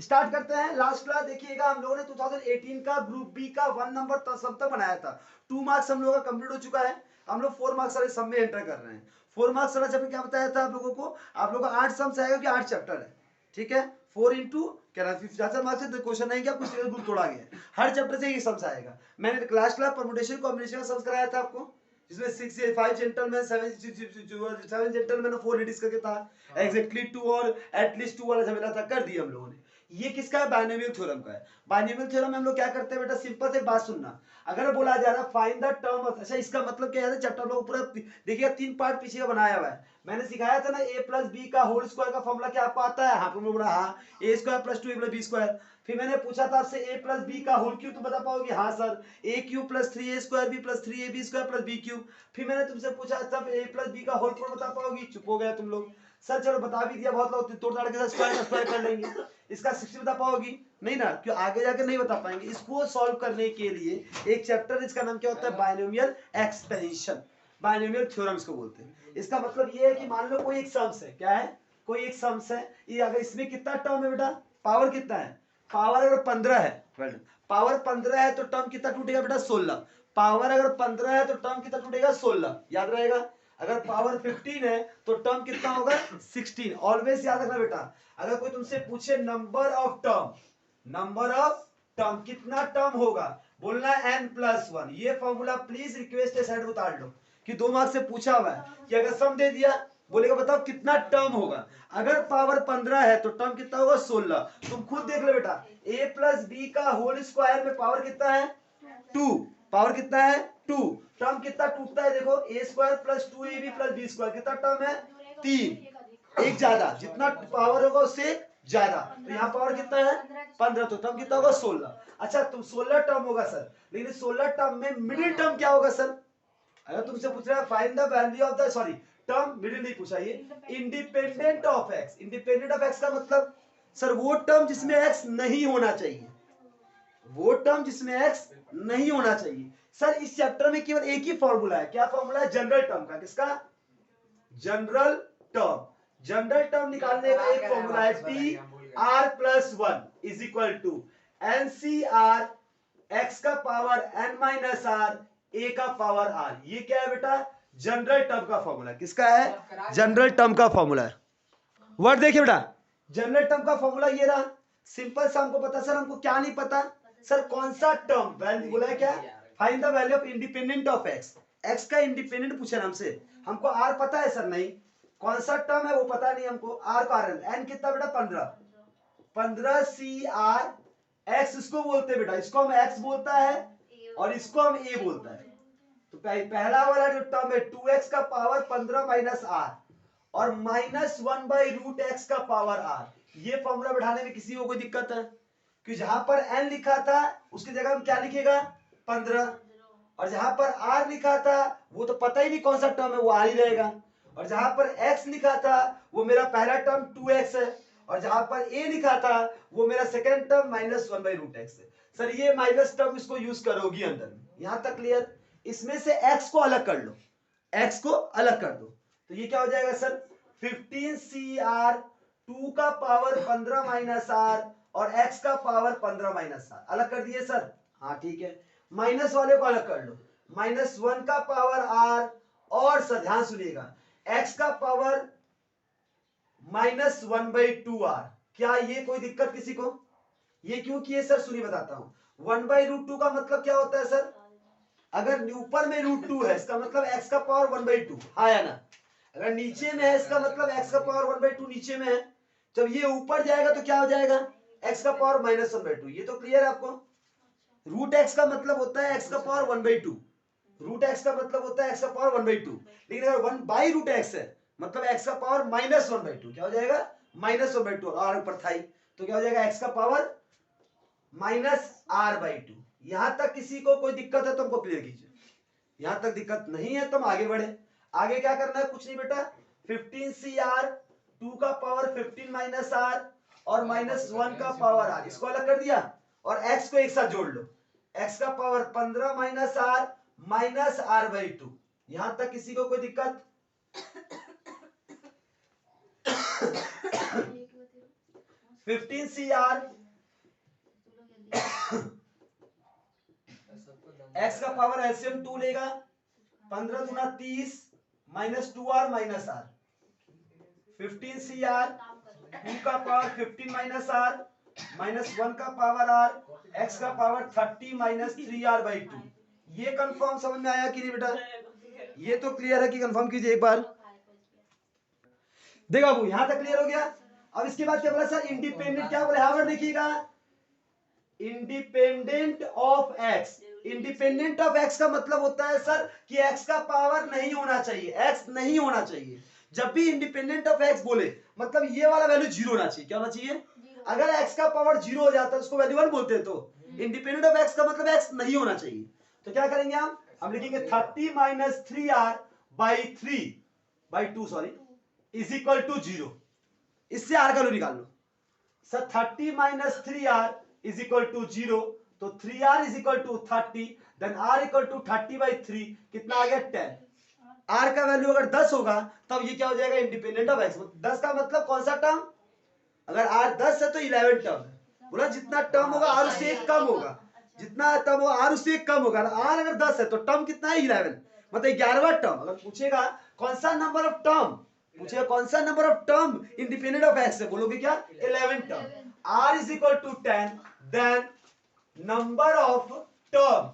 Start करते हैं। Last class देखिएगा हम लोगों ने 2018 का ग्रुप बी का 1 नंबर सब तक बनाया था। 2 मार्क्स हम लोगों का कंप्लीट हो चुका है। हम लोग 4 मार्क्स वाले सम में एंटर कर रहे हैं। 4 मार्क्स वाला चैप्टर क्या बताया था आप लोगों को? आप लोगों का 8 सम्स आएगा कि 8 चैप्टर है, ठीक है। 4 इंटू क्या ना 50 मार्क्स से क्वेश्चन नहीं क्या कुछ ग्रुप तोड़ा गया, हर चैप्टर से ये सम्स आएगा। मैंने लास्ट क्लास परम्यूटेशन कॉम्बिनेशन का सम्स कराया था आपको, जिसमें 6 5 जेंटलमैन 7 जेंटलमैन और 4 लेडीज करके था। एग्जैक्टली 2 और एटलीस्ट 2 वाला झमेला था, कर दिया हम लोगों ने। ये किसका है? बाइनोमियल थ्योरम का है। बाइनोमियल थ्योरम में हम लोग क्या करते हैं बेटा, सिंपल से बात सुनना। अगर बोला जा रहा फाइंड द टर्म ऑफ, अच्छा इसका मतलब क्या है, चैप्टर लोग पूरा देखिए 3 पार्ट पीछे का बनाया हुआ है। मैंने सिखाया था ना a प्लस बी का होल स्क्वायर का फॉर्मूला क्या आपको आता है? हाँ तुमने बोला हाँ, a square plus 2 a plus B square. फिर मैंने पूछा था आपसे a प्लस बी का होल क्यूब, तुम बता पाओगे? हाँ sir, a cube plus 3a square b plus 3ab square plus b cube. फिर मैंने तुमसे पूछा था a प्लस बी का होल स्क्वायर, बता पाओगी? चुप हो गया तुम लोग। सर चलो बता भी दिया, बहुत लोग तोड़ ताड़ के स्क्वायर कर लेंगे। इसका 60 बता पाओगी? नहीं ना, क्यों? आगे जाकर नहीं बता पाएंगे। इसको सॉल्व करने के लिए एक चैप्टर, इसका नाम क्या होता है? बाइनोमियल एक्सपेंशन, बाइनोमियल थ्योरम्स को बोलते हैं। इसका मतलब ये है कि मान लो कोई एक सम्स है, क्या है? कोई एक सम्स है, ये अगर इसमें कितना टर्म है बेटा, पावर कितना है? पावर अगर 15 है, पावर 15 है तो टर्म कितना टूटेगा बेटा? 16। पावर अगर 15 है तो टर्म कितना टूटेगा? 16, याद रहेगा। अगर पावर 15 है तो टर्म कितना होगा? 16। ऑलवेज याद रखना बेटा, अगर कोई तुमसे पूछे number of term, number of term कितना टर्म होगा, बोलना n+1। ये फॉर्मूला प्लीज रिक्वेस्ट है साइड उतार लो, कि 2 मार्क्स से पूछा हुआ है कि अगर सम दे दिया, बोलेगा बताओ कितना टर्म होगा। अगर पावर 15 है तो टर्म कितना होगा? 16। तुम खुद देख लो बेटा, a प्लस बी का होल स्क्वायर में पावर कितना है? 2। पावर कितना है? 2। टर्म कितना टूटता है देखो, a square plus 2ab plus B square, कितना टर्म है? 3। एक ज्यादा, जितना पावर होगा उससे ज्यादा। तो यहाँ पावर कितना है? 15, तो टर्म कितना होगा? 16। अच्छा तुम 16 टर्म होगा सर, लेकिन 16 टर्म में मिडिल टर्म क्या होगा सर? अगर तुमसे पूछ रहा है find the value of the, sorry term middle नहीं पूछा, ये independent of x. Independent of x का मतलब सर वो टर्म जिसमें एक्स नहीं होना चाहिए, वो टर्म जिसमें एक्स नहीं होना चाहिए। सर इस चैप्टर में केवल एक ही फॉर्मूला है, क्या फॉर्मूला है? जनरल टर्म का। किसका? General term. जनरल टर्म निकालने का एक फॉर्मूला है, T R plus 1 is equal to N C R X का power n minus R A का पावर r। ये क्या है बेटा? जनरल टर्म का फॉर्मूला। किसका है? जनरल टर्म का फॉर्मूला है। वर्ड देखिए बेटा, जनरल टर्म का फॉर्मूला ये रहा। सिंपल सा हमको पता, सर हमको क्या नहीं पता? सर कौन सा टर्म, वैल्यू बोला है क्या? Find the value of independent of x. X का इंडिपेंडेंट पूछे ना हमसे, हमको आर पता है सर? नहीं। कौन सा टर्म है वो पता नहीं हमको। आर का एन कितना बेटा? 15। 15 सी आर एक्स इसको बोलते हैं बेटा, इसको हम एक्स बोलता है और इसको हम ए बोलता है। तो पहला वाला जो टर्म है 2x का पावर 15 माइनस आर और -1/√x का पावर r। ये फॉर्मूला बैठाने में किसी को कोई दिक्कत है? कि जहां पर n लिखा था उसकी जगह हम क्या लिखेगा? 15। और जहां पर r लिखा था वो तो पता ही नहीं कौन सा टर्म है, वो r ही रहेगा। और जहां पर x लिखा था वो मेरा पहला टर्म 2x है, और जहां पर a लिखा था वो मेरा सेकेंड टर्म -1/√x है। सर ये माइनस टर्म इसको यूज करोगी अंदर में, यहां तक क्लियर? इसमें से x को अलग कर लो, x को अलग कर दो, तो ये क्या हो जाएगा सर? 15cr 2 का पावर 15 माइनस आर और x का पावर 15 माइनस आर। अलग कर दिए सर? हाँ ठीक है। माइनस वाले को अलग कर लो, -1 का पावर r और सर ध्यान सुनिएगा x का पावर -1/2r। क्या ये कोई दिक्कत किसी को? ये क्यों किए सर? सुनिए बताता हूं। 1/√2 का मतलब क्या होता है सर? अगर ऊपर में √2 है इसका मतलब x का पावर 1/2, हाँ या ना? अगर नीचे में है इसका मतलब x का पावर 1/2 नीचे में है। जब ये ऊपर जाएगा तो क्या हो जाएगा? x का पावर -1/2। ये तो क्लियर है आपको? √x का मतलब होता है x का पावर 1/2। √x का मतलब होता है x का पावर 1/2। लेकिन अगर 1/√x है मतलब x का पावर -1/2, क्या हो जाएगा? -1/2। और ऊपर था ही तो क्या हो जाएगा? x का पावर -r/2। यहां तक किसी को कोई दिक्कत है तो हमको क्लियर कीजिए। यहां तक दिक्कत नहीं है तो हम आगे बढ़े। आगे क्या करना है? कुछ नहीं बेटा, 15cr 2 का पावर 15 माइनस आर और -1 का पावर आर, इसको अलग कर दिया और x को एक साथ जोड़ लो। x का पावर 15 माइनस आर -r/2। यहां तक किसी को कोई दिक्कत? 15CR x का पावर एलसीएम 2 लेगा, 15 दूना 30 minus 2R minus R, 15CR 2 का पावर 15 माइनस R माइनस 1 का पावर R, x का पावर 30 माइनस 3R/2। ये कंफर्म समझ में आया कि नहीं बेटा? ये तो क्लियर है कि कंफर्म कीजिए एक बार। देखो बाबू यहां तक क्लियर हो गया। अब इसके बाद क्या बोला सर? इंडिपेंडेंट क्या बोले? यहां पर देखिएगा, independent of x. Independent of x का मतलब होता है सर कि एक्स का पावर नहीं होना चाहिए, एक्स नहीं होना चाहिए। जब भी इंडिपेंडेंट ऑफ एक्स बोले मतलब ये वाला वैल्यू जीरो होना चाहिए। क्या होना चाहिए? अगर एक्स का पावर जीरो हो जाता है उसको वैल्यू 1 बोलते हैं। तो इंडिपेंडेंट ऑफ एक्स का मतलब एक्स नहीं होना चाहिए। तो क्या करेंगे हम लिखेंगे 30 minus 3R/2 sorry is equal to 0। इससे आर का वैल्यू निकाल लो sir. 30 minus 3R is equal to 0, तो 3R is equal to 30, then R equal to 30/3 कितना आ गया? 10। R का वैल्यू अगर 10 होगा तब ये क्या हो जाएगा? Independent of x. 10 का मतलब कौन सा टर्म? अगर R 10 है तो 11 टर्म है। बोला जितना टर्म होगा R उससे एक कम होगा, जितना टर्म होगा R उससे एक कम होगा। R अगर 10 है तो टर्म कितना है? 11, मतलब 11वां टर्म। अगर पूछेगा कौन सा नंबर ऑफ टर्म, पूछेगा कौन सा number of term independent of X है, बोलोगे क्या? 11 term. R is equal to 10, then number of term,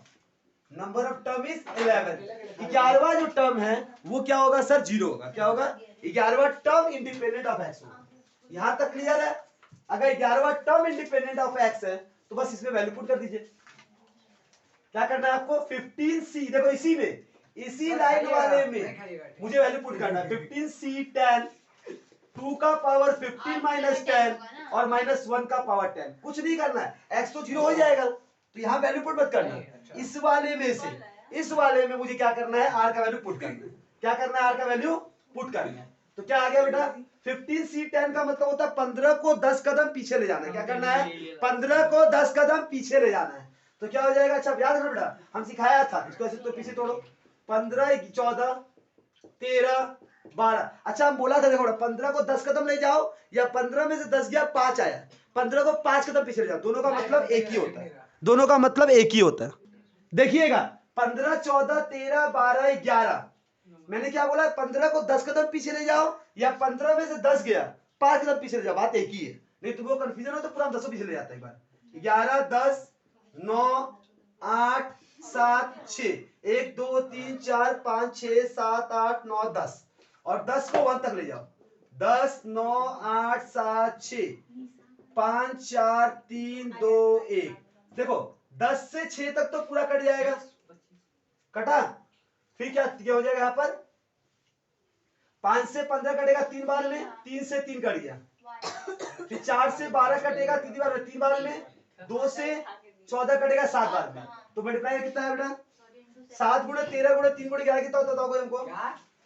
number of term is 11। 11वां जो टर्म है वो क्या होगा सर? 0 होगा। क्या होगा? 11वां टर्म इंडिपेंडेंट ऑफ एक्स होगा। यहां तक क्लियर है? अगर 11वां टर्म इंडिपेंडेंट ऑफ एक्स है तो बस इसमें वैल्यू पुट कर दीजिए। क्या करना है आपको? 15C, देखो इसी में, इसी लाइन वाले में मुझे वैल्यू पुट करना है। 15C 10, 2 का पावर 15 माइनस 10 और माइनस 1 का पावर 10। कुछ नहीं करना है, x तो 0 हो जाएगा, तो यहाँ वैल्यू पुट मत करना। इस वाले में से इस वाले में मुझे क्या करना है? r का वैल्यू पुट करना है। क्या करना है? r का वैल्यू पुट करना है। तो क्या आ गया बेटा? 15C 10 का मतलब होता है 15 को 10 कदम पीछे ले जाना है। क्या करना है? 15 को 10 कदम पीछे ले जाना है। तो क्या हो जाएगा? अच्छा याद रखना बेटा, हम सिखाया था इसको ऐसे, तो पीछे तोड़ो। 15 14 13 12। अच्छा हम बोला था देखो 15 को 10 कदम ले जाओ, या 15 में से 10 गया 5 आया, 15 को 5 कदम पीछे ले जाओ। दोनों का मतलब एक ही होता है, दोनों का मतलब एक ही होता है। देखिएगा 15 14 13 12 11, मैंने क्या बोला? 15 को 10 कदम पीछे ले जाओ, या 15 में से 10 गया 5 कदम पीछे ले जाओ, बात एक ही है। नहीं तुमको कंफ्यूजन हो तो पूरा 10 पीछे ले जाता है एक बार। 11 10 9 8 7 6, 1 2 3 4 5 6 7 8 9 10, और 10 को 1 तक ले जाओ। 10 9 8 7 6 5 4 3 2 1। देखो 10 से 6 तक तो पूरा कट जाएगा, कटा। फिर क्या हो जाएगा? यहाँ पर 5 से 15 कटेगा 3 बार में, 3 से 3 कट गया। फिर 4 से 12 कटेगा 3 बार में, 3 बार में। 2 से 14 कटेगा 7 बार में। तो मल्टीप्लाई कितना है बेटा? 7 गुणे 13 गुणे 3 गुणे 11 कितना होता है हमको?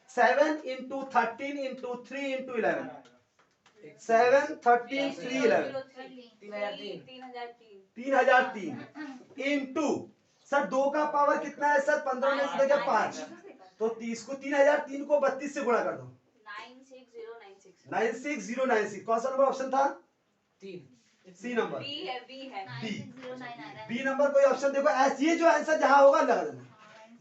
7 into 13 into 3 into 11, 7 13 3 11, 3003 into sir 2 का पावर कितना है सर? 15 में से 5, तो 30 को 3003 को 32 से गुणा कर दो। 96096। कौन सा नंबर ऑप्शन था? 3, सी नंबर। बी नंबर कोई ऑप्शन देखो, ऐसे ये जो आंसर जहां होगा लगा देना।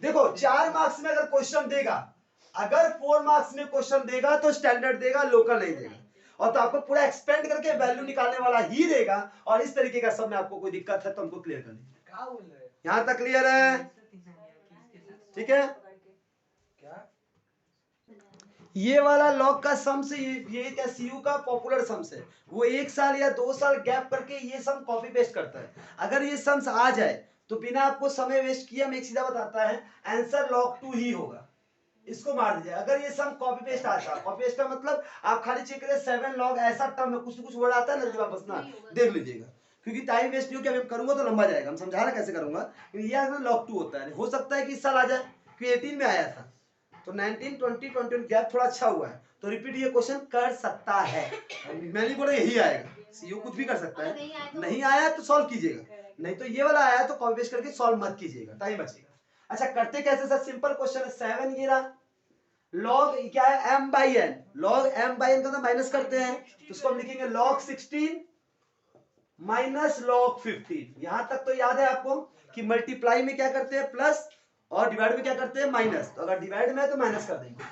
देखो 4 मार्क्स में अगर क्वेश्चन देगा, अगर 4 मार्क्स में क्वेश्चन देगा तो स्टैंडर्ड देगा, लोकल नहीं देगा। और तो आपको पूरा एक्सपेंड करके वैल्यू निकालने वाला ही देगा। और इस तरीके का सब में आपको कोई दिक्कत है तो हमको क्लियर कर लीजिए। यहां तक क्लियर है? ठीक है। ये वाला लॉग का सम से ये क्या सीयू का पॉपुलर सम्स है, वो 1 साल या 2 साल गैप करके ये सम कॉपी पेस्ट करता है। अगर ये सम्स आ जाए तो बिना आपको समय वेस्ट किए हम एक सीधा बताता है, आंसर लॉग 2 ही होगा। इसको मार दीजिए। अगर ये सम कॉपी पेस्ट आता है, कॉपी पेस्ट का मतलब आप खाली चेक करें 7 लॉग ऐसा टर्म में कुछ न कुछ वर्ड आता है ना, जब बस ना देख लीजिएगा, क्योंकि टाइम वेस्ट नहीं हो। मैं करूंगा तो लंबा जाएगा, हम समझा रहे कैसे करूंगा। ये लॉग 2 होता है। हो सकता है कि इस साल आ जाए, क्योंकि 18 में आया था, तो 19 20 21 गैप थोड़ा अच्छा हुआ है, तो रिपीट ये क्वेश्चन कर सकता है। मैं नहीं बोला यही आएगा, सीयू कुछ भी कर सकता है। नहीं आया तो सॉल्व कीजिएगा, नहीं तो ये वाला आया तो कॉपी पेस्ट करके सॉल्व मत कीजिएगा, टाइम बचेगा। अच्छा करते कैसे सर? सिंपल क्वेश्चन है। 7 ये रहा, लॉग क्या है? m/n, लॉग m/n का तो माइनस करते हैं, तो उसको हम लिखेंगे log 16 माइनस log 15। यहां तक तो याद है आपको कि मल्टीप्लाई में क्या करते हैं प्लस और डिवाइड में क्या करते हैं माइनस। तो अगर डिवाइड में है तो माइनस कर देंगे।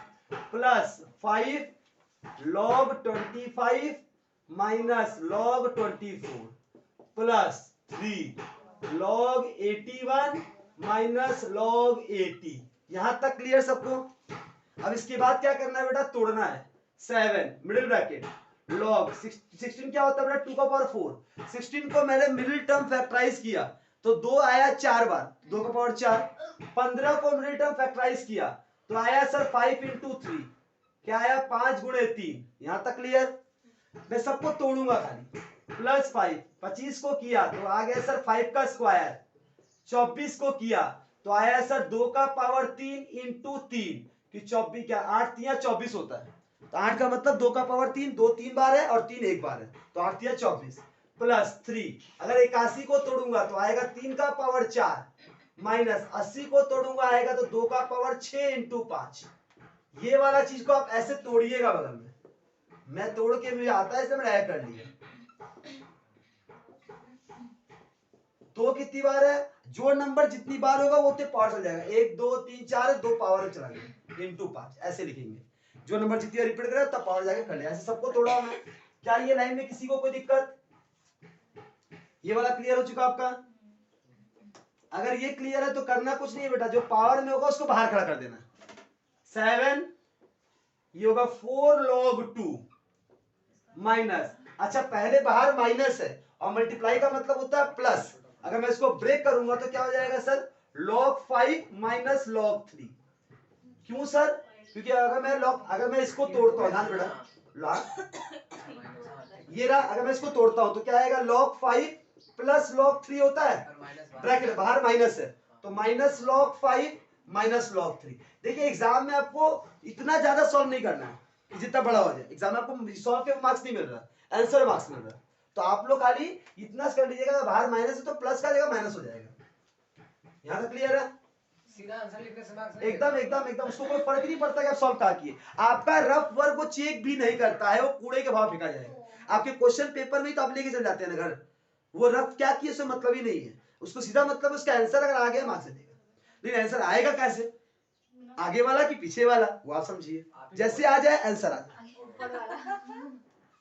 Plus 5 log 25 minus log 24 plus 3 log 81 minus log 80। यहां तक क्लियर सबको। अब इसके बाद क्या करना है बेटा, तोड़ना है। 7 मिडिल ब्रैकेट log 16 क्या होता है बेटा 2 का पावर 4। 16 को मैंने मिडिल टर्म फैक्टराइज किया तो 2 आया 4 बार 2 का पावर 4। 15 को मिडिल टर्म फैक्टराइज किया तो आया सर 5 इंटू 3 क्या आया 5 गुणे 3। यहां तक क्लियर। मैं सबको तोड़ूंगा खाली। प्लस 5 25 को किया तो आ गया सर 5 का स्क्वायर। 24 को किया तो आया सर 2 का पावर 3 इंटू 3 कि 24 क्या 8 तिया 24 होता है। तो 8 का मतलब 2 का पावर 3 2 3 बार है और 3 एक बार है तो 8 तिया 24 प्लस 3। अगर 81 को तोड़ूंगा तो आएगा 3 का पावर 4 माइनस 80 को तोड़ूंगा आएगा तो 2 का पावर 6 इंटू 5। ये वाला चीज को आप ऐसे तोड़िएगा बगल में। मैं तोड़ के मुझे आता है इसलिए मैंने ऐड कर लिया। तो कितनी बार है, जो नंबर जितनी बार होगा वो उतने पावर चल जाएगा। 1 2 3 4 2 पावर में चला गया इंटू 5 ऐसे लिखेंगे। जो नंबर जितनी बार रिपीट करे तब पावर जाके कर लिया। ऐसे सबको तोड़ा मैं। क्या ये लाइन में किसी को कोई दिक्कत? ये वाला क्लियर हो चुका आपका? अगर ये क्लियर है तो करना कुछ नहीं है बेटा, जो पावर में होगा उसको बाहर खड़ा कर देना। 7 ये होगा 4 log 2 माइनस, अच्छा पहले बाहर माइनस है और मल्टीप्लाई का मतलब होता है प्लस। अगर मैं इसको ब्रेक करूंगा तो क्या हो जाएगा सर log 5 माइनस log 3। क्यों सर? क्योंकि अगर मैं इसको तोड़ता हूं, ध्यान बेटा ये रहा, अगर मैं इसको तोड़ता हूं तो क्या आएगा log 5 प्लस log 3 होता है, ब्रैकेट बाहर माइनस है तो माइनस log 5 माइनस log 3। देखिए एग्जाम में आपको इतना ज्यादा सॉल्व नहीं करना है कि जितना बड़ा हो जाए। एग्जाम में आपको सॉल्व के मार्क्स नहीं मिल रहा, आंसर मार्क्स मिल रहा। तो आप लोग खाली इतना कर लीजिएगा, बाहर माइनस है तो प्लस का जगह माइनस हो जाएगा। यहां तक क्लियर है? सीधा आंसर लिखने से मार्क्स एकदम एकदम एकदम, उसको कोई फर्क नहीं पड़ता कि आप सॉल्व कहाँ किए। आपका रफ वर्क वो चेक भी नहीं करता है, वो कूड़े के भाव फेंका जाएगा। आपके क्वेश्चन पेपर में ही तो आप लेके चल जाते हैं ना घर। वो रफ क्या किए उससे मतलब ही नहीं है, उसको सीधा मतलब उसका आंसर अगर आ गया मार्क्स देगा। लेकिन आंसर आएगा कैसे, आगे वाला कि पीछे वाला, वो आप समझिए। जैसे आ जाए आंसर आ जाए।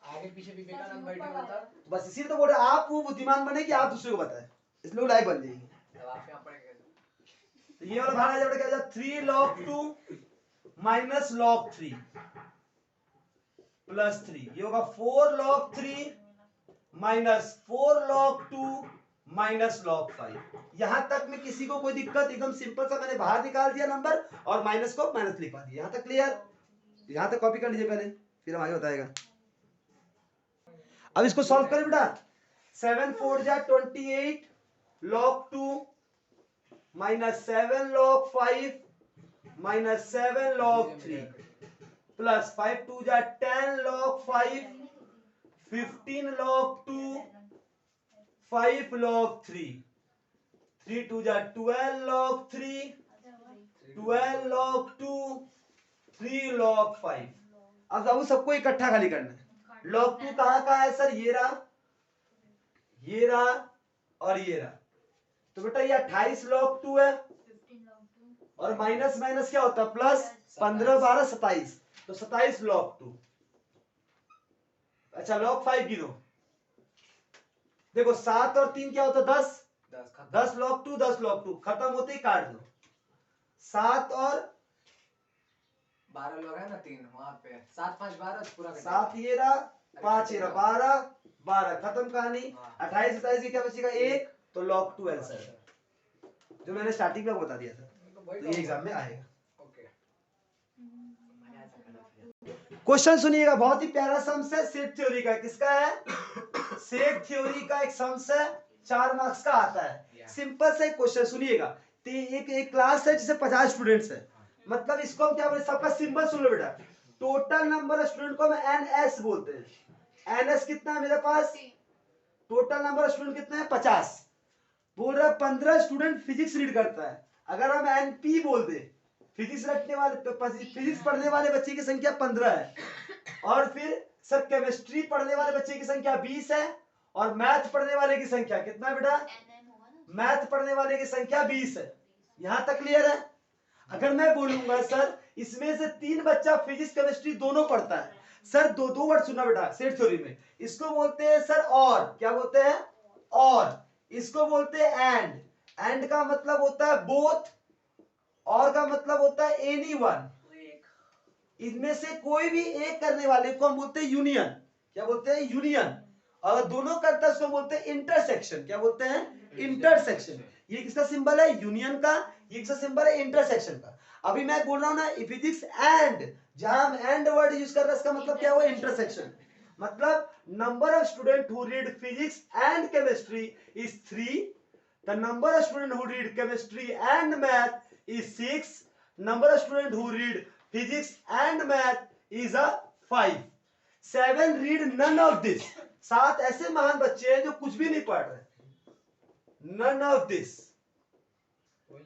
आगे पीछे भी विवेकानंद बैठे हुए था, बस इसीलिए तो बोल रहे आप वो बुद्धिमान बने कि आप दूसरे को बताएं, इसलिए वो लायक बन जाएंगे। तब आप यहाँ पढ़ेंगे। तो ये वाला भाग आ जाएगा क्या, 3 log 2 माइनस log 3 प्लस 3। ये होगा 4 log 3 minus 4 log 2 minus log 5। यहां तक में किसी को कोई दिक्कत? एकदम सिंपल सा, मैंने बाहर निकाल दिया नंबर और माइनस को माइनस लिखवा दिया। यहां तक क्लियर? यहां तक कॉपी कर लीजिए पहले, फिर हम आगे बताएगा। अब इसको सॉल्व करें बेटा। 7 4 जा 28 log 2 minus 7 log 5 minus 7 log 3 plus 5 2 जा 10 log 5 15 log 2 5 log 3 3 2 जा 12 log 3 12 log 2 3 log 5। अब बाबू सबको इकट्ठा खाली करना है। log 2 कहां का है सर, ये रहा और ये रहा। तो बेटा ये 28 log 2 है और माइनस माइनस क्या होता है प्लस, 15 12 27 तो 27 log 2। अच्छा log 5 गिनो, देखो 7 और 3 क्या होता है 10 log 2 10 log 2 खत्म होते ही काट दो। 7 और 12 लोग हैं ना, 3 वहां पे 7 5 12 पूरा 7 ये रहा 5 ये रहा 12 12 खत्म कहानी। 28 27 की क्या बचेगा 1 तो log 2 आंसर है, जो मैंने स्टार्टिंग में बता दिया था। तो ये एग्जाम में आएगा। क्वेश्चन सुनिएगा, बहुत ही प्यारा सम्स है, सेट थ्योरी का। किसका है? सेट थ्योरी का एक सम्स है, 4 मार्क्स का आता है। सिंपल सा एक क्वेश्चन सुनिएगा। एक क्लास है जिसे 50 स्टूडेंट्स है, मतलब इसको हम क्या बोलते हैं, सबका सिंबल सुन लो बेटा। टोटल नंबर ऑफ स्टूडेंट को हम एनएस बोलते हैं। एनएस कितना है मेरे पास, टोटल नंबर ऑफ स्टूडेंट कितना है 50। बोल रहा 15 स्टूडेंट फिजिक्स रीड करता है। अगर हम एनपी बोल दे, फिजिक्स रखने वाले फिजिक्स पढ़ने वाले बच्चे की संख्या 15 है और फिर सर केमिस्ट्री पढ़ने वाले बच्चे की संख्या 20 है और मैथ पढ़ने वाले की संख्या कितना बेटा, मैथ पढ़ने वाले की संख्या 20 है। यहां तक क्लियर है। अगर मैं बोलूंगा सर इसमें से 3 बच्चा फिजिक्स केमिस्ट्री दोनों पढ़ता है, सर दो वर्ड सुनना बेटा सेट थ्योरी में, इसको बोलते हैं सर और, क्या बोलते हैं और, इसको बोलते हैं एंड का मतलब होता है बोथ, और का मतलब होता है एनी वन, इनमें से कोई भी एक करने वाले को हम बोलते हैं यूनियन, क्या बोलते हैं यूनियन, और दोनों करता है उसको बोलते हैं इंटरसेक्शन, क्या बोलते हैं इंटरसेक्शन। ये किसका सिंबल है, यूनियन का, ये किसका सिंबल है, इंटरसेक्शन का। अभी मैं बोल रहा हूं ना फिजिक्स एंड, जहां हम एंड वर्ड यूज कर रहे हैं इसका मतलब क्या हुआ, इंटरसेक्शन। मतलब number of student who read physics and chemistry is 3, the number of student who read chemistry and math is 6, number of student who read physics and math is 5, 7 read none of this, 7 ऐसे महान बच्चे हैं जो कुछ भी नहीं पढ़ रहे, none of this,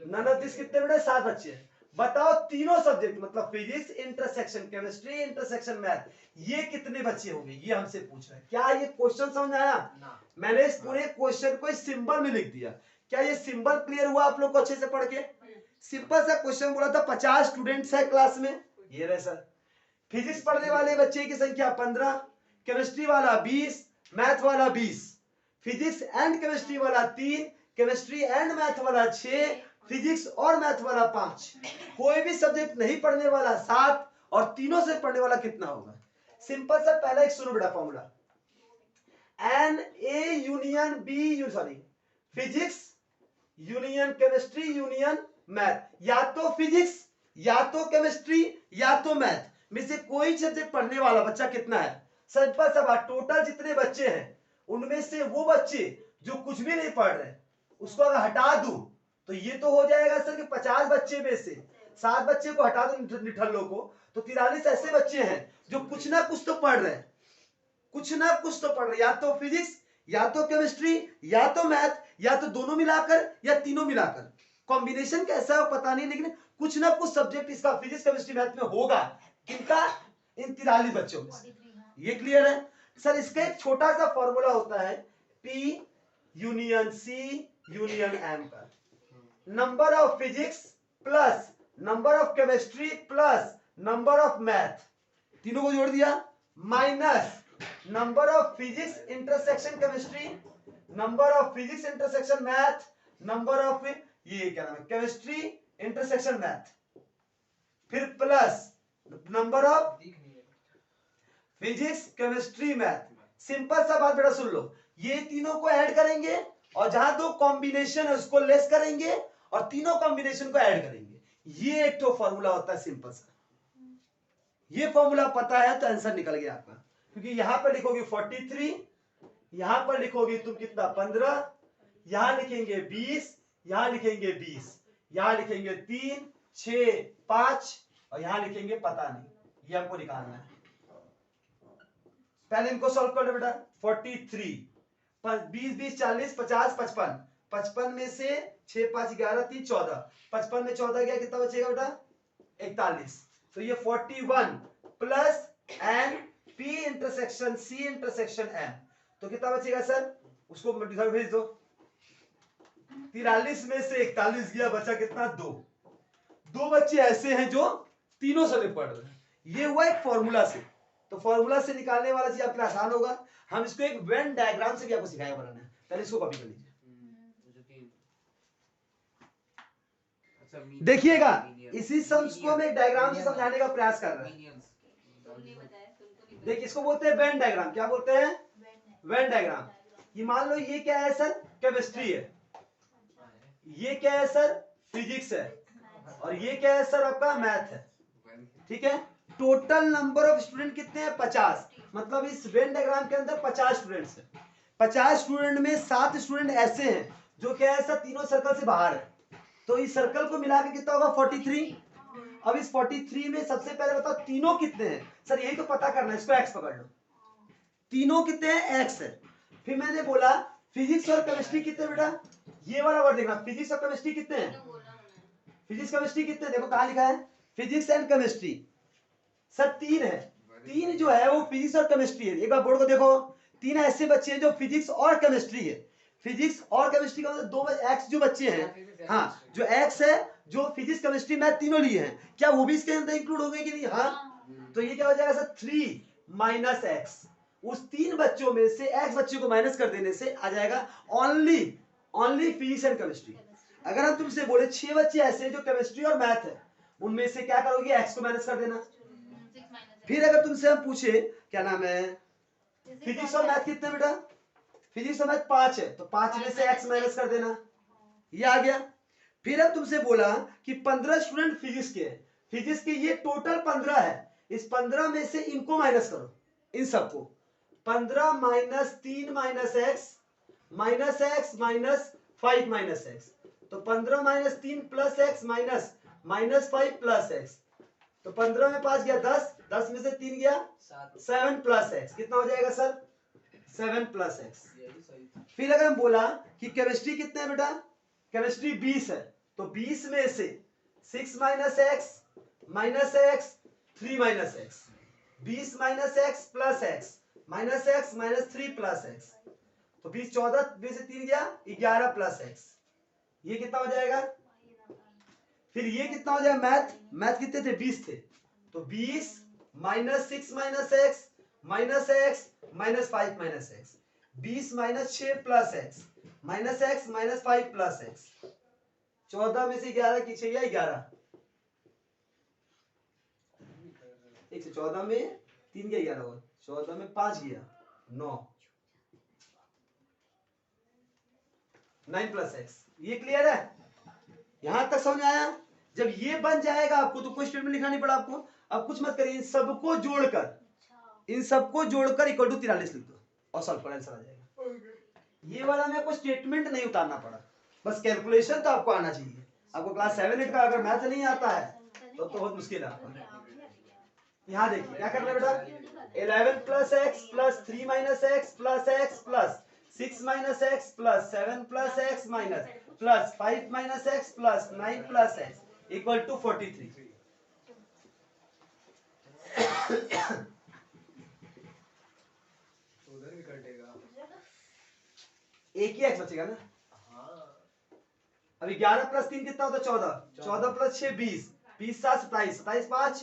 none of this कितने बड़े, 7 बच्चे हैं। बताओ तीनों सब्जेक्ट मतलब physics intersection chemistry intersection math, ये कितने बच्चे होंगे, ये हमसे पूछ रहे हैं। क्या ये क्वेश्चन समझ आया ना? मैंने इस पूरे क्वेश्चन को इस सिंबल में लिख दिया। क्या ये सिंबल क्लियर हुआ आप लोग को अच्छे से पढ़ के? सिंपल सा क्वेश्चन बोला था 50 स्टूडेंट्स है क्लास में, ये रहे सर। फिजिक्स पढ़ने वाले बच्चे की संख्या 15, केमिस्ट्री वाला 20, मैथ वाला 20, फिजिक्स एंड केमिस्ट्री वाला 3, केमिस्ट्री एंड मैथ वाला 6, फिजिक्स और मैथ वाला 5, कोई भी सब्जेक्ट नहीं पढ़ने वाला 7, और तीनों से पढ़ने वाला कितना होगा? सिंपल सा पहला एक सुनो बेटा formula, N A union B sorry physics union chemistry union math, या तो फिजिक्स या तो केमिस्ट्री या तो मैथ में से कोई सब्जेक्ट पढ़ने वाला बच्चा कितना है? सिंपल सा बात, टोटल जितने बच्चे हैं उनमें से वो बच्चे जो कुछ भी नहीं पढ़ रहे उसको अगर हटा दूं तो ये तो हो जाएगा सर कि 50 बच्चे में से 7 बच्चे को हटा दो निठल्लों को, तो 43 ऐसे बच्चे हैं जो कुछ ना कुछ तो पढ़ रहे हैं, कुछ ना कुछ तो पढ़ रहे, या तो फिजिक्स या तो केमिस्ट्री या तो मैथ या तो दोनों मिलाकर या तीनों मिलाकर, कॉम्बिनेशन कैसा है पता नहीं, लेकिन कुछ ना कुछ सब्जेक्ट इसका फिजिक्स केमिस्ट्री मैथ में होगा। किनका? इन 43 बच्चों में। ये क्लियर है सर? इसका एक छोटा सा फॉर्मूला होता है P union C union M का, number of physics plus number of chemistry plus number of math, तीनों को जोड़ दिया, minus number of physics intersection chemistry, number of physics intersection math, number of ये क्या नाम है केमिस्ट्री इंटरसेक्शन मैथ, फिर plus number of physics chemistry math. Simple सा बात बेटा सुन लो, ये तीनों को ऐड करेंगे और जहां दो कॉम्बिनेशन है उसको लेस करेंगे और तीनों कॉम्बिनेशन को ऐड करेंगे, ये एक तो फॉर्मूला होता है सिंपल सा। ये फॉर्मूला पता है तो आंसर निकल गया आपका, क्योंकि यहां पर लिखोगे 43, यहां पर लिखोगे तुम कितना 15, यहां लिखेंगे 20, यहां लिखेंगे 20, यहां लिखेंगे 3, 6, 5 और यहां लिखेंगे पता नहीं, ये हमको निकालना है। पहले इनको सॉल्व कर लो बेटा। 43 20 20 40 50 55, 55 में से 6 5 11 3 14, 55 में 14 गया कितना बचेगा बेटा 41, तो ये 41 plus N P intersection C intersection M, तो कितना बचेगा सर? उसको मल्टीप्लाई भेज दो, 43 में से 41 गया, बचा कितना 2 बच्चे ऐसे हैं जो तीनों सब्जेक्ट पढ़ रहे हैं। ये हुआ एक फॉर्मूला से, तो फॉर्मूला से निकालने वाला चीज आपके आसान होगा। हम इसको एक वेन डायग्राम से भी आपको सिखाया बनाना है, पहले इसको कॉपी कर लीजिए। देखिएगा इसी सम्स को हम एक डायग्राम से समझाने का प्रयास कर रहे हैं। देखिए इसको बोलते हैं वेन डायग्राम। क्या बोलते हैं? Venn diagram. ये मान लो ये क्या है सर? केमिस्ट्री है, ये क्या है सर? फिजिक्स है, और ये क्या है सर? आपका मैथ है। ठीक है, टोटल नंबर ऑफ स्टूडेंट कितने हैं? 50। मतलब इस वेन डायग्राम के अंदर 50 स्टूडेंट्स हैं। 50 स्टूडेंट में 7 स्टूडेंट ऐसे हैं जो क्या है सर? तीनों सर्कल से बाहर है, तो इस सर्कल को मिला के कितना होगा? 43। अब इस 43 में सबसे पहले बताओ तीनों कितने हैं सर? यही तो पता करना है, इसको एक्स पकड़ लो, तीनों कितने हैं? एक्स है। फिर मैंने बोला फिजिक्स और केमिस्ट्री कितने बेटा? ये वाला वर्ड देखना, फिजिक्स और केमिस्ट्री कितने हैं? फिजिक्स केमिस्ट्री कितने? देखो कहां लिखा है, फिजिक्स एंड केमिस्ट्री सर 3 है। 3 जो है वो फिजिक्स और केमिस्ट्री है। एक बार बोर्ड को देखो, तीन ऐसे बच्चे हैं जो फिजिक्स और केमिस्ट्री है, फिजिक्स और केमिस्ट्री का मतलब दो एक्स जो बच्चे हैं, हाँ जो एक्स है जो फिजिक्स केमिस्ट्री मैथ तीनों लिए हैं, क्या वो भी इसके अंदर इंक्लूड हो गए कि नहीं? हाँ। तो ये क्या हो जाएगा सर 3 माइनस एक्स, उस तीन बच्चों में से एक्स बच्चे को माइनस कर देने से आ जाएगा ओनली फिजिक्स एंड केमिस्ट्री। अगर हम तुमसे बोले 6 बच्चे ऐसे जो केमिस्ट्री और मैथ है, उनमें से क्या करोगे? एक्स को माइनस कर देना। फिर अगर तुमसे हम पूछे क्या नाम है फिजिक्स और मैथ कितने बेटा? फिजिक्स और मैथ 5 है, तो 5 में से एक्स माइनस कर देना, ये आ गया। फिर अब तुमसे बोला कि 15 स्टूडेंट फिजिक्स के हैं, फिजिक्स के ये टोटल 15 है, इस 15 में से इनको माइनस करो, इन सबको 15 minus 3 minus x minus 5 minus x, तो 15 minus 3 plus X minus 5 plus x, तो 15 में 5 गया 10, 10 में से 3 गया 7 प्लस एक्स, कितना हो जाएगा सर? 7 plus x. फिर अगर हम बोला कि केमिस्ट्री कितने है बेटा? केमिस्ट्री 20 है, तो 20 में से 6 minus x 3 minus x, 20 minus X plus X minus 3 plus x, तो 20 14 में से 3 गया 11 प्लस एक्स, ये कितना हो जाएगा? फिर ये कितना हो जाएगा? मैथ कितने थे? 20 थे, तो 20 minus 6 minus x minus 5 minus x, 20 minus 6 plus X minus 5 plus x, 14 में से 11 की 6 11, 14 में 3 गया 11 और 14 में 5 गया 9 प्लस एक्स। ये क्लियर है? यहां तक समझ आया? जब ये बन जाएगा आपको तो कोई स्टेटमेंट लिखना नहीं पड़ा आपको। अब कुछ मत करिए, इन सबको जोड़कर इक्वल टू 43 लिख दो और सॉल्व कर, आंसर आ जाएगा। ये वाला में कोई स्टेटमेंट नहीं उतारना पड़ा, बस कैलकुलेशन तो आपको आना चाहिए। आपको क्लास 7-8 का अगर मैथ नहीं आता है तो बहुत मुश्किल है आपको। यहाँ देखिए क्या करना है बेटा, 11 plus X plus 3 minus X plus 6 minus X plus 7 plus X minus plus 5 minus X plus 9 plus X equal to 43। उधर भी कटेगा, एक ही एक्स बचेगा ना। अभी 11 प्लस 3 कितना होता है? 14, 14 प्लस 6 20, 20 7 27, 27 5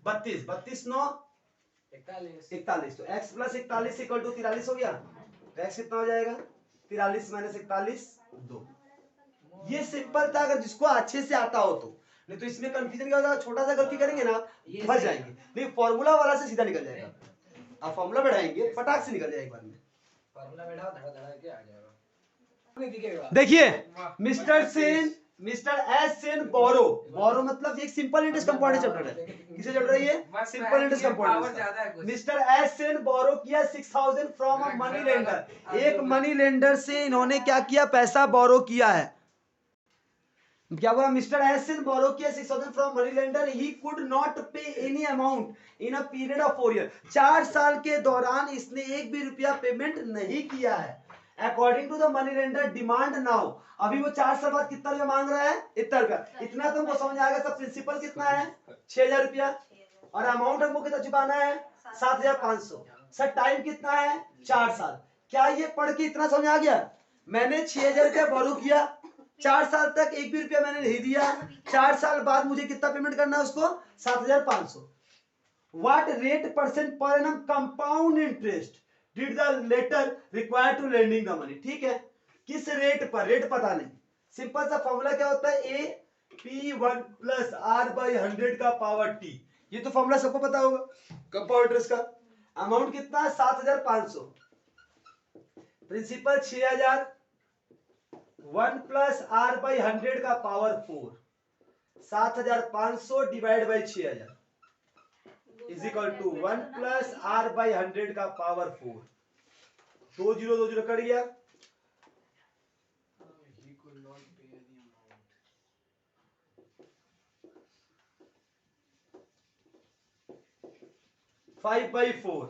32, 32 9 41, तो x प्लस 41 इक्वल टू 43 हो गया। तो x कितना हो जाएगा? 43 माइनस 41 2। ये सिंपल था अगर जिसको अच्छे से आता हो तो, नहीं तो इसमें कंफ्यूजन क्या होगा, छोटा सा गलती करेंगे ना फंस जाएंगे। नहीं फॉर्मूला वाला से सीधा निकल जाएगा, आप फॉर्मूला बढ़ाएंगे फटाक से निकल जाएगा एक बार में। फॉर्मूला बैठा धड़ा धड़ा के आ जाएगा, नहीं दिखेगा। देखिए मिस्टर एस सेन बोरो मतलब एक सिंपल इंटरेस्ट कंपाउंड चैप्टर है। किसे चल रही है? Simple interest compound. Mister S Sen borrow किया 6000 फ्रॉम अ मनी लेंडर। एक मनी लेंडर से इन्होंने क्या किया? पैसा बोरो किया है। क्या बोला? मिस्टर एस सेन बोरो किया 6000 from money lender, he could not pay any amount in a period of 4 year. 4 साल के दौरान इसने एक भी रुपया पेमेंट नहीं किया है। According to the money lender demand now, अभी वो 4 साल बाद कितना रुपया मांग रहा है? इतना रुपया। इतना तुमको समझ आ गया सब। प्रिंसिपल कितना है? 6000 रुपया, और अमाउंट हमको कितना चुकाना है? 7500। सर टाइम कितना है? 4 साल। क्या ये पढ़ के इतना समझ आ गया? मैंने 6000 रुपया बोरो किया, 4 साल तक एक भी रुपया मैंने नहीं दिया, 4 साल बाद मुझे कितना पेमेंट करना है उसको? 7500। What rate % per annum compound interest did the letter require to lending the money? ठीक है, किस रेट पर? रेट पता नहीं। सिंपल सा फॉर्मूला क्या होता है? A P1 plus R by 100 का पावर T। ये तो फॉर्मूला सबको पता होगा कंपाउंड इंटरेस्ट का। अमाउंट कितना है? 7500। प्रिंसिपल 6000, 1 प्लस R बाई 100 का power 4, 7500 divide by 6000 is equal to 1 plus R by 100 का पावर 4। 2 0 2 0 कट गया। 5 बाई 4,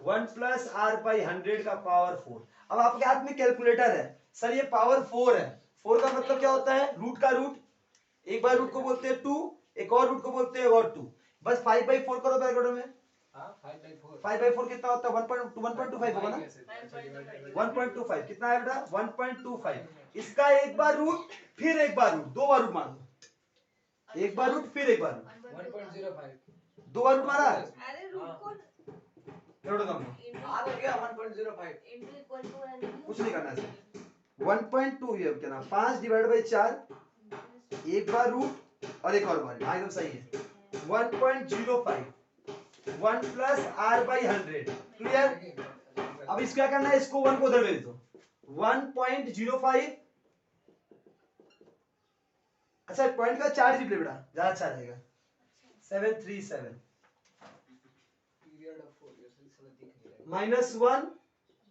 1 प्लस R बाई 100 का पावर 4। अब आपके हाथ में कैलकुलेटर है सर, ये पावर 4 है। 4 का मतलब क्या होता है? रूट का रूट। एक बार रूट को बोलते हैं 2, एक और रूट को बोलते हैं और 2। बस 5 बाई 4 करो ब्रैकेट में, हाँ 5/4 5/4 कितना होता है 1.25 होगा ना 1.25 कितना है बेटा 1.25 इसका एक बार रूट फिर एक बार रूट दो बार रूट मार दो एक बार रूट फिर एक बार रूट 1.05 दो बार रूट मारा अरे रूट को छोड़ो कम आ तो गया 1.05 इनटू इक्वल टू कुछ नहीं करना है 1.2 ये क्या ना 5 डिवाइड बाई 4 एक बार रूट और एक और बार हाँ एकदम सही है 1.05 1 प्लस r बाई 100 क्लियर अब इसको क्या करना है इसको 1 को उधर भेज दो 1.05 अच्छा पॉइंट का 4 डिजिट ले बेटा ज्यादा अच्छा रहेगा 737 पीरियड ऑफ 4 इयर्स इसलिए दिख नहीं रहा माइनस 1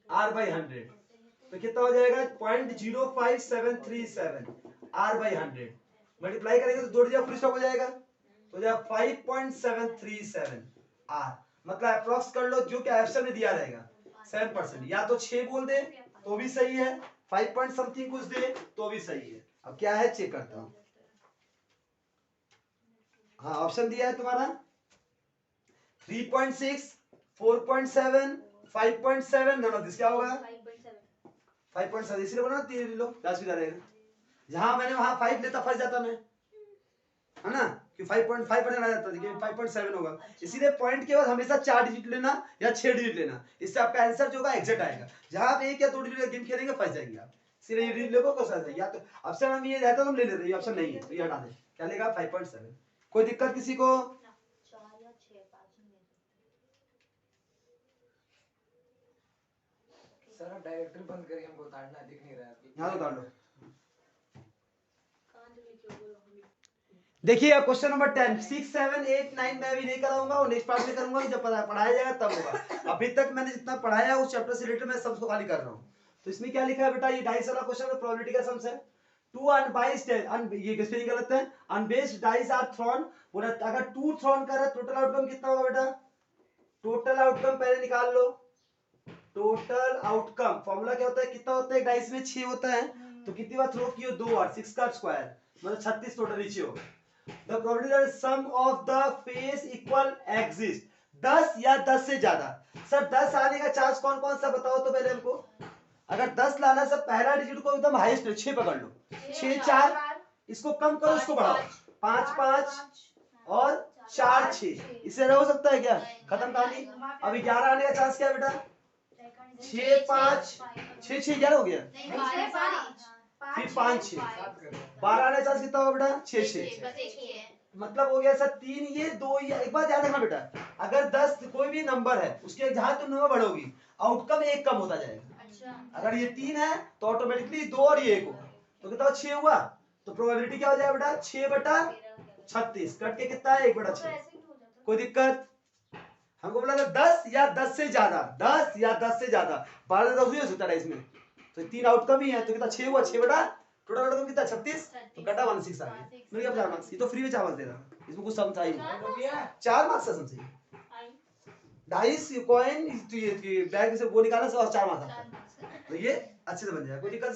r बाई 100 तो कितना हो जाएगा 0.05737 r बाई 100 मल्टीप्लाई करेंगे तो दो डिजिट फुल स्टॉप हो जाएगा तो हो जाएगा 5.737 r मतलब अप्रोक्स कर लो जो कि ऑप्शन में दिया रहेगा 7% या तो 6 बोल दे तो भी सही है 5 पॉइंट समथिंग कुछ दे तो भी सही है अब क्या है चेक करता हूं हाँ ऑप्शन दिया है तुम्हारा 3.6 4.7 5.7 नन ऑफ दिस क्या होगा 5.7 इसलिए बोला ना 3 लो क्या सुविधा रहेगा जहां मैंने वहां 5 लेता फंस जाता मैं है ना कि 5.5% आ जाता देखिए 5.7 होगा इसीलिए पॉइंट के बाद हमेशा 4 डिजिट लेना या 6 डिजिट लेना इससे आपका आंसर जो होगा एग्जैक्ट आएगा जहां आप एक या दो डिजिट गेम खेलेंगे फंस जाएंगे आप इसीलिए ये डिजिट लोगों को फंस या तो ऑप्शन हम ये रहता तो हम ले लेते ये ऑप्शन नहीं है तो ये हटा दे क्या लेगा 5.7 कोई दिक्कत किसी को 4 या 6 5 में सर आप डायरेक्टरी बंद करिए हमको उतारना है, दिख नहीं रहा है अभी यहां उतार लो कहां से लिखे बोलो हम देखिए अब क्वेश्चन नंबर 10 6 7 8 9 मैं अभी नहीं कराऊंगा और नेक्स्ट पार्ट में करूंगा जब पढ़ाया जाएगा तब होगा अभी तक मैंने जितना पढ़ाया उस चैप्टर से रिलेटेड मैं सबको खाली कर रहा हूं तो इसमें क्या लिखा है बेटा ये डाइस वाला क्वेश्चन में प्रोबेबिलिटी का सम्स है टू अनबाइस्ड ये स्पेलिंग गलत है अनबेस्ड डाइस आर थ्रोन बोला अगर टू थ्रोन कर टोटल आउटकम कितना होगा बेटा टोटल आउटकम पहले निकाल लो टोटल आउटकम फॉर्मूला क्या होता है कितना होता है एक डाइस में 6 होता है तो कितनी बार थ्रो कियो 2 बार 6 का स्क्वायर मतलब 36 टोटल नीचे होगा The probability that sum of the face equal exist 10 या 10 से ज्यादा सर 10 आने का चांस कौन कौन सा बताओ तो पहले हमको अगर 10 लाना सब पहला डिजिट को एकदम हाईएस्ट 6 पकड़ लो 6 4 इसको कम करो इसको बढ़ाओ 5 5 और 4 6 इससे हो सकता है क्या खत्म कहानी अभी 11 आने का चांस क्या है बेटा 6 5 6 6 11 हो गया फिर 5 6 12 आने का चांस कितना होगा बेटा 6 6 मतलब हो गया सर 3 ये 2 ये एक बात याद रखना बेटा अगर 10 कोई भी नंबर है उसके जहां तुम नंबर बढ़ोगी आउटकम एक कम होता जाएगा अगर ये 3 है तो ऑटोमेटिकली 2 और ये 1 होगा तो कितना 6 हुआ तो प्रोबेबिलिटी क्या हो जाएगा बेटा 6/36 कट के कितना है 1/6 कोई दिक्कत हमको बोला था 10 या 10 से ज्यादा 10 या 10 से ज्यादा 12 10 हो सकता है इसमें तो 3 आउटकम ही है तो कितना 6 हुआ 6 बटा टोटल आउटकम कितना 36 तो कटा 16 आ गया मिल गया 4 मार्क्स ये तो फ्री में 4 मार्क्स दे रहा इसमें कुछ समझ आई हो गया 4 मार्क्स है समझिए डाइस कॉइन बैग से वो निकाला और 4 मार्क्स आता है तो ये अच्छे से बन जाएगा कोई दिक्कत